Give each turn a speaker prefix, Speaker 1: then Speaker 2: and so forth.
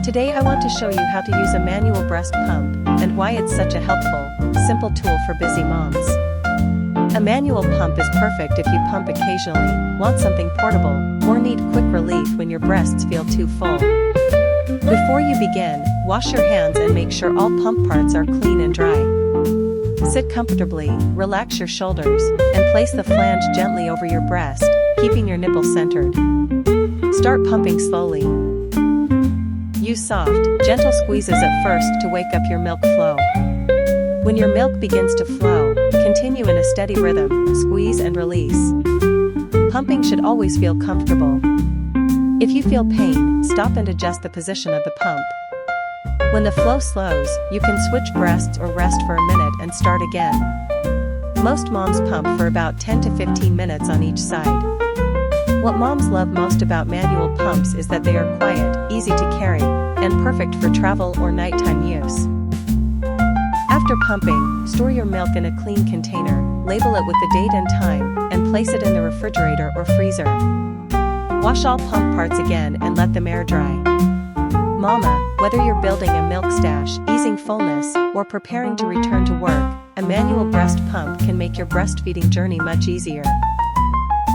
Speaker 1: Today I want to show you how to use a manual breast pump, and why it's such a helpful, simple tool for busy moms. A manual pump is perfect if you pump occasionally, want something portable, or need quick relief when your breasts feel too full. Before you begin, wash your hands and make sure all pump parts are clean and dry. Sit comfortably, relax your shoulders, and place the flange gently over your breast, keeping your nipple centered. Start pumping slowly. Use soft, gentle squeezes at first to wake up your milk flow. When your milk begins to flow, continue in a steady rhythm, squeeze and release. Pumping should always feel comfortable. If you feel pain, stop and adjust the position of the pump. When the flow slows, you can switch breasts or rest for a minute and start again. Most moms pump for about 10 to 15 minutes on each side. What moms love most about manual pumps is that they are quiet, easy to carry, and perfect for travel or nighttime use. After pumping, store your milk in a clean container, label it with the date and time, and place it in the refrigerator or freezer. Wash all pump parts again and let them air dry. Mama, whether you're building a milk stash, easing fullness, or preparing to return to work, a manual breast pump can make your breastfeeding journey much easier.